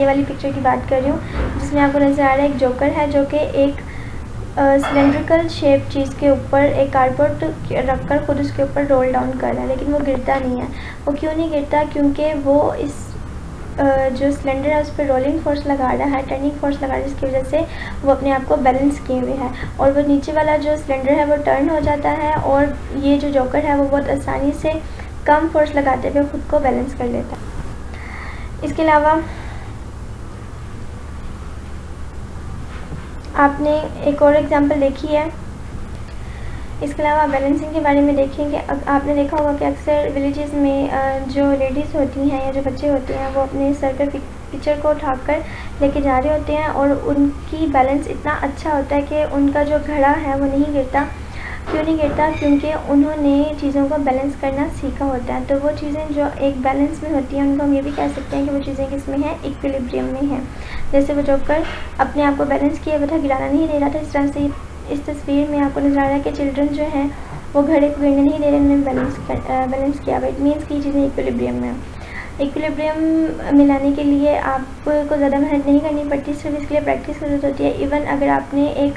ये वाली पिक्चर की बात कर रही हूँ, जिसमें आपको नज़र आ रहा है एक जोकर है जो कि एक सिलेंड्रिकल शेप चीज़ के ऊपर एक कार्डबोर्ड रखकर खुद उसके ऊपर रोल डाउन कर रहा है, लेकिन वो गिरता नहीं है। वो क्यों नहीं गिरता? क्योंकि वो इस जो सिलेंडर है उस पर रोलिंग फोर्स लगा रहा है, टर्निंग फोर्स लगा रहा है, जिसकी वजह से वो अपने आप को बैलेंस किए हुए है और वो नीचे वाला जो सिलेंडर है वो टर्न हो जाता है और ये जो जोकर है वो बहुत आसानी से कम फोर्स लगाते हुए खुद को बैलेंस कर लेता है। इसके अलावा आपने एक और एग्जांपल देखी है। इसके अलावा बैलेंसिंग के बारे में देखेंगे। आपने देखा होगा कि अक्सर विलेजेस में जो लेडीज़ होती हैं या जो बच्चे होते हैं वो अपने सर पे पिक्चर को उठाकर लेके जा रहे होते हैं और उनकी बैलेंस इतना अच्छा होता है कि उनका जो घड़ा है वो नहीं गिरता। क्यों नहीं गिरता? क्योंकि उन्होंने चीज़ों को बैलेंस करना सीखा होता है। तो वो चीज़ें जो एक बैलेंस में होती हैं उनको हम ये भी कह सकते हैं कि वो चीज़ें किस में हैं, इक्विलिब्रियम में हैं। जैसे वो जोकर अपने आप को बैलेंस किए हुआ था, गिराना नहीं दे रहा था। इस तरह से इस तस्वीर में आपको नज़र आ रहा है कि चिल्ड्रन जो हैं वो घड़े को गिरने नहीं दे रहे, उन्होंने बैलेंस किया हुआ। इट मीन्स की चीज़ें इक्विलिब्रियम में। इक्विलिब्रियम मिलाने के लिए आपको ज़्यादा मेहनत नहीं करनी पड़ती, सिर्फ इसके लिए प्रैक्टिस की ज़रूरत होती है। इवन अगर आपने एक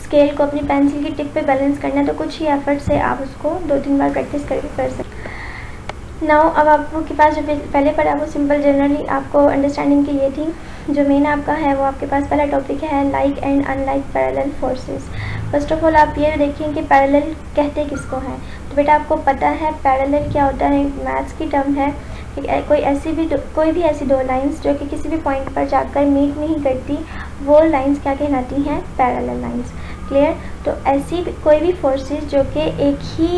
स्केल को अपनी पेंसिल की टिप पे बैलेंस करना है तो कुछ ही एफर्ट से आप उसको 2-3 बार प्रैक्टिस करके कर सकते। नाउ अब आपके पास जो पहले पढ़ा वो सिंपल जनरली आपको अंडरस्टैंडिंग के लिए थी। जो मेन आपका है वो आपके पास पहला टॉपिक है like and unlike parallel forces. First of all आप ये देखें कि पैरेलल कहते किसको हैं। तो बेटा आपको पता है पैरेलल क्या होता है, मैथ्स की टर्म है। कोई भी ऐसी दो लाइंस जो कि किसी भी पॉइंट पर जाकर मीट नहीं करती, वो लाइंस क्या कहलाती हैं? Parallel lines. क्लियर? तो ऐसी कोई भी फोर्सेस जो कि एक ही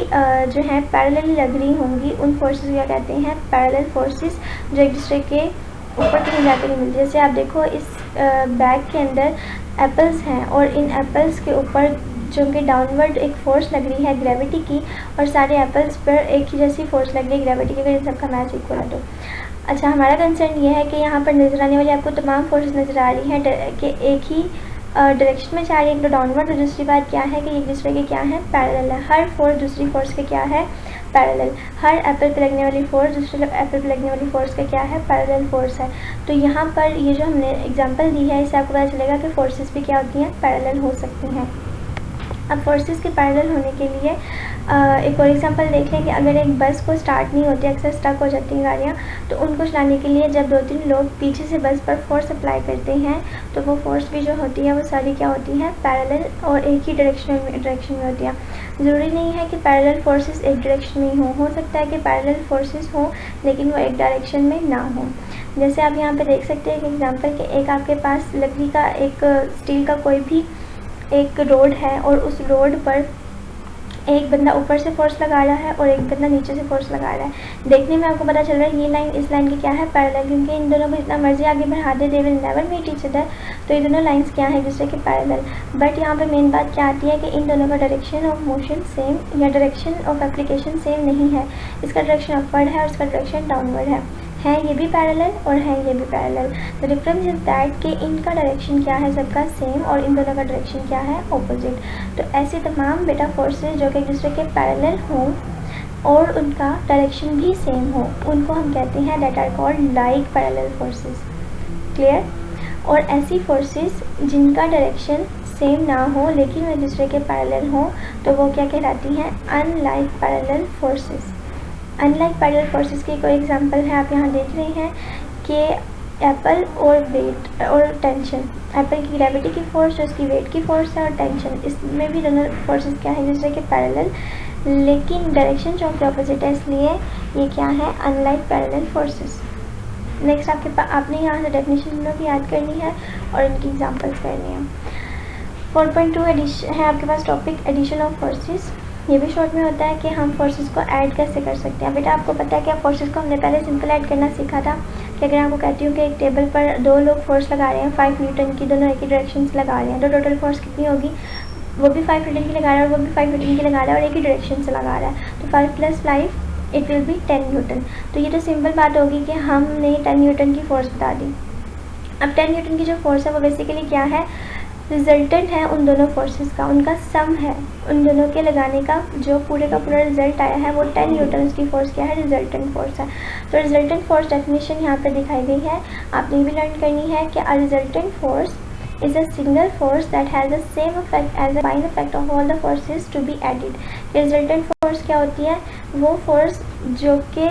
जो है पैरेलल लग रही होंगी, उन फोर्सेस क्या कहते हैं? पैरेलल फोर्सेस, जो एक दूसरे के ऊपर कहीं जाकर नहीं मिलती। जैसे आप देखो इस बैग के अंदर एप्पल्स हैं और इन एप्पल्स के ऊपर जो कि डाउनवर्ड एक फ़ोर्स लग रही है ग्रेविटी की, और सारे एप्पल्स पर एक ही जैसी फ़ोर्स लग रही है ग्रेविटी की, अगर इन सबका मैच इक्वल है तो। अच्छा, हमारा कंसर्न ये है कि यहाँ पर नज़र आने वाली आपको तमाम फोर्सेस नज़र आ रही हैं कि एक ही डायरेक्शन में जा रही है, एक तो डाउनवर्ड, और दूसरी बात क्या है कि एक दूसरे के क्या है? पैरेलल है। हर फोर्स दूसरी फोर्स के क्या है? पैरेलल। हर एप्पल पे लगने वाली फोर्स दूसरे एप्पल पे लगने वाली फोर्स का क्या है? पैरेलल फोर्स है। तो यहाँ पर ये जो हमने एग्जांपल दी है इससे आपको पता चलेगा कि फोर्सेस भी क्या होती हैं? पैरेलल हो सकती हैं। अब फोर्सेस के पैरेलल होने के लिए एक और एग्जांपल देख लें कि अगर एक बस को स्टार्ट नहीं होती, अक्सर स्टक हो जाती हैं गाड़ियाँ, तो उनको चलाने के लिए जब 2-3 लोग पीछे से बस पर फोर्स अप्लाई करते हैं तो वो फोर्स भी जो होती है वो सारी क्या होती हैं? पैरेलल और एक ही डायरेक्शन में होती है। ज़रूरी नहीं है कि पैरेलल फोर्सेस एक डायरेक्शन में हो सकता है कि पैरेलल फोर्सेस हों लेकिन वो एक डायरेक्शन में ना हो। जैसे आप यहाँ पे देख सकते हैं कि एग्जांपल के एक आपके पास लकड़ी का एक स्टील का कोई भी एक रोड है और उस रोड पर एक बंदा ऊपर से फोर्स लगा रहा है और एक बंदा नीचे से फोर्स लगा रहा है। देखने में आपको पता चल रहा है ये लाइन इस लाइन की क्या है? पैरेलल, क्योंकि इन दोनों को जितना मर्जी आगे बढ़ा दे, they will never meet each other. तो ये दोनों लाइंस क्या है? एक दूसरे के पैरेलल। बट यहाँ पे मेन बात क्या आती है कि इन दोनों का डायरेक्शन ऑफ मोशन सेम या डायरेक्शन ऑफ एप्लीकेशन सेम नहीं है। इसका डायरेक्शन अपवर्ड है और इसका डायरेक्शन डाउनवर्ड है ये भी पैरेलल और है ये भी parallel. The difference is that कि इनका डायरेक्शन क्या है? सबका सेम, और इन दोनों का डायरेक्शन क्या है? ऑपोजिट। तो ऐसे तमाम बेटा फोर्सेस जो कि एक दूसरे के पैरेलल हों और उनका डायरेक्शन भी सेम हो, उनको हम कहते हैं that are called like parallel forces. Clear? और ऐसी फोर्सेस जिनका डायरेक्शन सेम ना हो लेकिन वो एक दूसरे के पैरेलल हों तो वो क्या कहलाती हैं? Unlike parallel forces. Unlike parallel forces की कोई एग्जांपल है, आप यहाँ देख रहे हैं कि एप्पल और वेट और टेंशन। एप्पल की ग्रेविटी की फोर्स जो उसकी वेट की फोर्स है, और टेंशन, इसमें भी दोनों फोर्सेस क्या है? दूसरे के पैरेलल, लेकिन डायरेक्शन जो के ऑपोजिट है, इसलिए ये क्या है? Unlike parallel forces. नेक्स्ट आपने यहाँ से डेफिनेशन की याद करनी है और इनकी एग्जाम्पल्स करनी है। 4.2 एडिशन है आपके पास टॉपिक, एडिशन ऑफ फोर्सेस। ये भी शॉर्ट में होता है कि हम फोर्सेस को ऐड कैसे कर सकते हैं। बेटा आपको पता है कि फोर्सेस को हमने पहले सिंपल ऐड करना सीखा था कि अगर आपको कहती हूँ कि एक टेबल पर 2 लोग फोर्स लगा रहे हैं 5 न्यूटन की, दोनों एक ही डायरेक्शन से लगा रहे हैं, तो टोटल फोर्स कितनी होगी? वो भी 5 न्यूटन की लगा रहा है और वो भी 5 न्यूटन की लगा रहा है और एक ही डायरेक्शन से लगा रहा है, तो 5 + 5 इट विल बी 10 न्यूटन। तो ये तो सिंपल बात होगी कि हमने 10 न्यूटन की फोर्स बता दी। अब 10 न्यूटन की जो फोर्स है वो बेसिकली क्या है? रिजल्टेंट है उन दोनों फोर्सेस का, उनका सम है उन दोनों के लगाने का, जो पूरे का पूरा रिजल्ट आया है वो 10 न्यूटन उसकी फोर्स क्या है, रिजल्टेंट फोर्स है। तो रिजल्टेंट फोर्स डेफिनेशन यहाँ पर दिखाई गई है, आपने ये भी लर्न करनी है कि a resultant force is a single force that has the same effect as a combined effect of all the forces to be added। Resultant force क्या होती है, वो फोर्स जो कि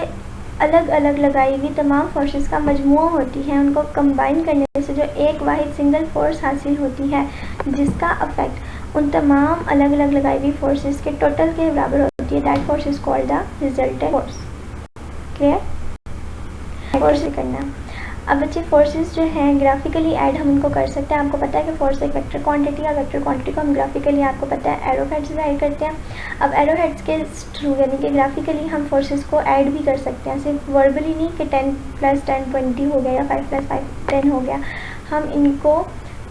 अलग अलग लगाई हुई तमाम फोर्सेस का मजमुआ होती है, उनको कंबाइन करने से जो एक वाहिद सिंगल फोर्स हासिल होती है जिसका अफेक्ट उन तमाम अलग अलग लगाई हुई फोर्सेस के टोटल के बराबर होती है, that force is called the resultant force. Clear? Force करना। अब बच्चे फोर्सेस जो हैं ग्राफिकली ऐड हम इनको कर सकते हैं। आपको पता है कि फोर्स एक वेक्टर क्वांटिटी है, वेक्टर क्वांटिटी को हम ग्राफिकली आपको पता है एरो हेड्स से ऐड करते हैं। अब एरो हेड्स के थ्रू यानी कि ग्राफिकली हम फोर्सेस को ऐड भी कर सकते हैं, सिर्फ वर्बली नहीं कि 10 + 10 20 हो गया या 5 + 5 10 हो गया, हम इनको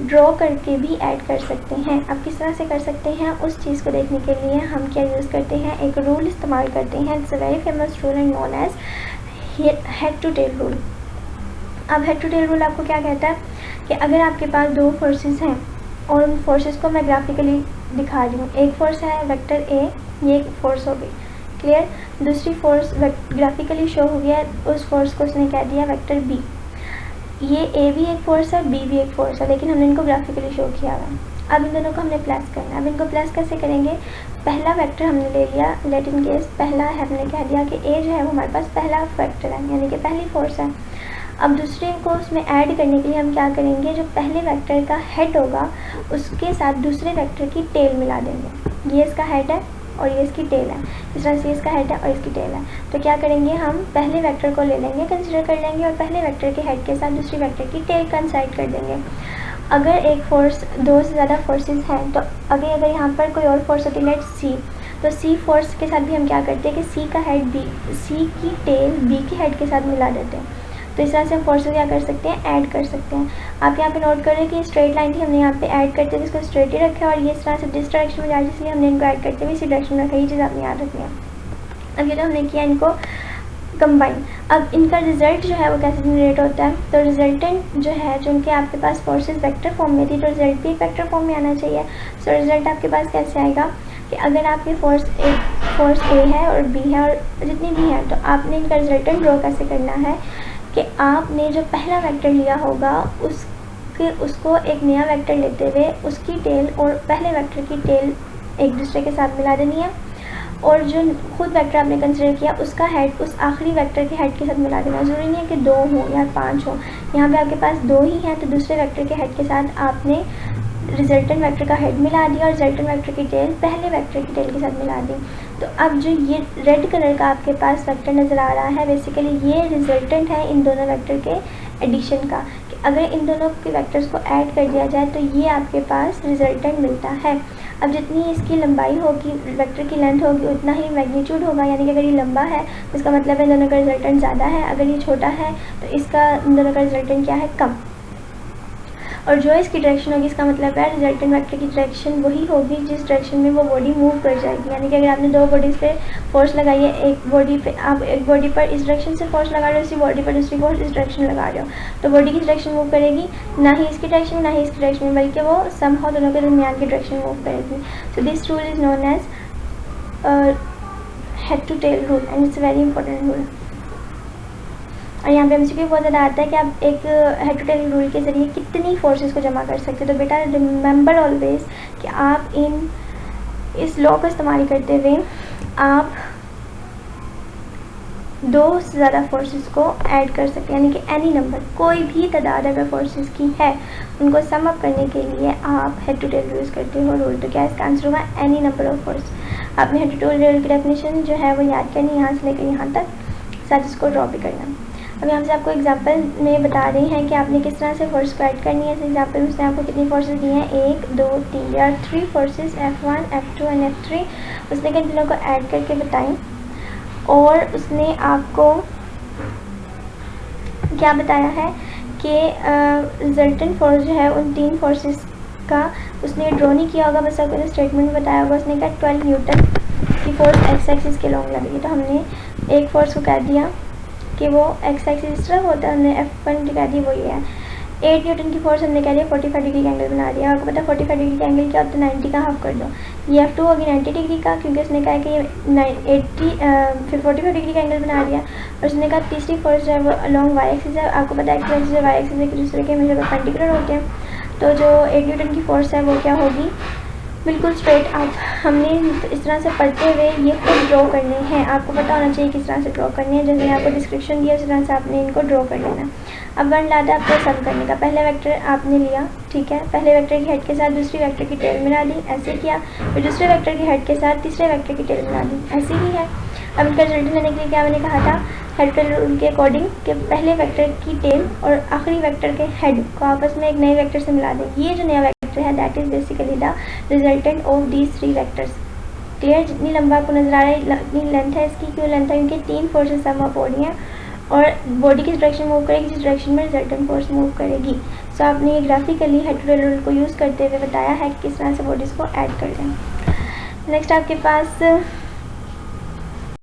ड्रॉ करके भी ऐड कर सकते हैं। अब किस तरह से कर सकते हैं उस चीज़ को देखने के लिए हम क्या यूज़ करते हैं, एक रूल इस्तेमाल करते हैं। It's a very famous rule and known as head to tail rule. अब हेड टू टेल रूल आपको क्या कहता है कि अगर आपके पास दो फोर्सेस हैं और उन फोर्सेस को मैं ग्राफिकली दिखा रही हूँ, एक फोर्स है वेक्टर ए, ये एक फोर्स हो गई, क्लियर। दूसरी फोर्स ग्राफिकली शो हो गया, उस फोर्स को उसने कह दिया वेक्टर बी। ये ए भी एक फोर्स है, बी भी एक फोर्स है, लेकिन हमने इनको ग्राफिकली शो किया हुआ। अब इन दोनों को हमने प्लस करना है। अब इनको प्लस कैसे करेंगे, पहला वेक्टर हमने ले लिया, लेट इन केस पहला है, हमने कह दिया कि ए जो है वो हमारे पास पहला वेक्टर है यानी कि पहली फोर्स है। अब दूसरे को उसमें ऐड करने के लिए हम क्या करेंगे, जो पहले वेक्टर का हेड होगा उसके साथ दूसरे वेक्टर की टेल मिला देंगे। ये इसका हेड है और ये इसकी टेल है, इस तरह से इसका हेड है और इसकी टेल है। तो क्या करेंगे, हम पहले वेक्टर को ले लेंगे, कंसिडर कर लेंगे और पहले वेक्टर के हेड के साथ दूसरी वेक्टर की टेल कंसाइड कर देंगे। अगर एक फोर्स, दो से ज़्यादा फोर्सेस हैं तो अगर यहाँ पर कोई और फोर्स होती है लेट सी, तो सी फोर्स के साथ भी हम क्या करते हैं कि सी का हेड बी, सी की टेल बी के हेड के साथ मिला देते हैं। तो इस तरह से हम फोर्सेस क्या कर सकते हैं, ऐड कर सकते हैं। आप यहाँ पे नोट करें कि स्ट्रेट लाइन थी, हमने यहाँ पे ऐड करते हुए इसको स्ट्रेट ही रखा है और ये इस तरह से डिस डायरेक्शन में जा रही है, इसलिए हमने इनको ऐड करते हुए इसी डायरेक्शन में रखा है। ये चीज़ आपने याद रखनी है। अब ये जो हमने किया इनको कंबाइन, अब इनका रिजल्ट जो है वो कैसे जनरेट होता है, तो रिजल्टेंट जो है, जो उनके आपके पास फोर्सेस वेक्टर फॉर्म में थी तो रिजल्ट भी वेक्टर फॉर्म में आना चाहिए। सो रिजल्ट आपके पास कैसे आएगा कि अगर आपके फोर्स ए है और बी है और जितनी भी हैं, तो आपने इनका रिजल्टेंट ड्रॉ कैसे करना है कि आपने जो पहला वेक्टर लिया होगा उसको एक नया वेक्टर लेते हुए उसकी टेल और पहले वेक्टर की टेल एक दूसरे के साथ मिला देनी है, और जो खुद वेक्टर आपने कंसिडर किया उसका हेड उस आखिरी वेक्टर के हेड के साथ मिला देना। ज़रूरी नहीं है कि 2 हो या 5 हो, यहाँ पे आपके पास 2 ही हैं तो दूसरे वेक्टर के हेड के साथ आपने रिजल्टेंट वेक्टर का हेड मिला दिया और रिजल्टेंट वेक्टर की टेल पहले वेक्टर की टेल के साथ मिला दी। तो अब जो ये रेड कलर का आपके पास वेक्टर नज़र आ रहा है, बेसिकली ये रिजल्टेंट है इन दोनों वेक्टर के एडिशन का, कि अगर इन दोनों के वेक्टर्स को ऐड कर दिया जाए तो ये आपके पास रिजल्टेंट मिलता है। अब जितनी इसकी लंबाई होगी, वेक्टर की लेंथ होगी, उतना ही मैग्नीट्यूड होगा, यानी कि अगर ये लंबा है तो इसका मतलब है इन दोनों का रिजल्टेंट ज़्यादा है, अगर ये छोटा है तो इसका इन दोनों का रिजल्टेंट क्या है, कम। और जो इसकी डायरेक्शन होगी इसका मतलब है रिजल्टेंट वेक्टर की डायरेक्शन वही होगी जिस डायरेक्शन में वो बॉडी मूव कर जाएगी। यानी कि अगर आपने 2 बॉडीज़ पे फोर्स लगाई है, एक बॉडी पे आप एक बॉडी पर इस डायरेक्शन से फोर्स लगा रहे हो, उसी बॉडी पर दूसरी फोर्स इस डायरेक्शन में लगा रहे हो, तो बॉडी की डायरेक्शन मूव करेगी ना ही इसकी डायरेक्शन में ना ही इसकी डायरेक्शन में, बल्कि वो समहाउ दोनों के दरमियान की डायरेक्शन मूव करेगी। So this rule is known as head to tail rule and it's very important rule. और यहाँ पे एमसीक्यू बहुत ज़्यादा आता है कि आप एक हेड टू टेल रूल के ज़रिए कितनी फोर्सेस को जमा कर सकते हो। तो बेटा रिमेंबर ऑलवेज कि आप इस लॉ का इस्तेमाल करते हुए आप 2 से ज़्यादा फोर्सेस को ऐड कर सकते हैं, यानी कि एनी नंबर, कोई भी तादाद अगर फोर्सेस की है उनको सम अप करने के लिए आप हेड टू टेल यूज़ करते हो रूल। तो क्या इसका आंसर होगा, एनी नंबर ऑफ फोर्स। आपने हेड टू टेल रूल की डेफिनेशन जो है वो याद करनी, यहाँ से लेकर यहाँ तक, साथ इसको ड्रॉ भी करना। अब यहाँ से आपको एग्जांपल में बता रही हैं कि आपने किस तरह से फोर्स को ऐड करनी है। इस एग्जांपल में उसने आपको कितनी फोर्सेस दी हैं, 1 2 3, या 3 forces F1 F2 and F3 उसने किन तीनों को ऐड करके बताई, और उसने आपको क्या बताया है कि रिजल्टेंट फोर्स जो है उन 3 फोर्सेस का उसने ड्रॉ नहीं किया होगा, बस आपको स्टेटमेंट में बताया होगा। उसने कहा 12 न्यूटन की फोर्स एक्स एक्सिस के लॉन्ग लगेगी, तो हमने एक फोर्स को कह दिया कि वो एक्स एक्सिस इस तरफ होता है, हमने F1 कह दी वो ये है 8 न्यूटन की फोर्स हमने कह लिया 45 डिग्री का एंगल बना दिया। आपको पता है 45 डिग्री का एंगल क्या होता है, 90 का हाफ कर दो, ये F2 होगी 90 डिग्री का, क्योंकि उसने कहा कि ये 80 फिर 45 डिग्री का एंगल बना दिया। और उसने कहा तीसरी फोर्स जो है वो अलॉन्ग वाई एक्सिस है। आपको पता है एक्स जो वाई एक्सिस एक दूसरे के हमेशा परपेंडिकुलर होते हैं। तो जो 8 न्यूटन की फोर्स है वो क्या होगी, बिल्कुल स्ट्रेट। आप हमने इस तरह से पढ़ते हुए ये खुद ड्रॉ करने हैं। आपको पता होना चाहिए किस तरह से ड्रॉ करनी है, जैसे मैंने आपको डिस्क्रिप्शन दिया उस तरह से आपने इनको ड्रॉ कर लेना। अब वन लाता है आपको सम करने का। पहले वेक्टर आपने लिया, ठीक है, पहले वेक्टर की हेड के साथ दूसरी वेक्टर की टेल मिला दी, ऐसे किया। फिर दूसरे वेक्टर की हेड के साथ तीसरे वेक्टर की टेल मिला दी, ऐसे ही है। अब इनका रिजल्ट लेने के लिए क्या मैंने कहा था, हेड रूल के अकॉर्डिंग कि पहले वेक्टर की टेल और आखिरी वेक्टर के हेड को आपस में एक नए वेक्टर से मिला दें। ये जो नया वेक्टर है that is basically the resultant of these 3 vectors. Clear? जितनी लंबा आपको नजर आ रहा है इतनी लेंथ है इसकी। क्यों लेंथ है? क्योंकि 3 फोर्सेस सम अप हो रही हैं और बॉडी किस डायरेक्शन मूव करेगी, जिस डायरेक्शन में रिजल्टेंट फोर्स मूव करेगी। सो आपने ये ग्राफिकली हेड रूल को यूज़ करते हुए बताया है कि किस तरह से बॉडीज़ को ऐड कर लें। नेक्स्ट आपके पास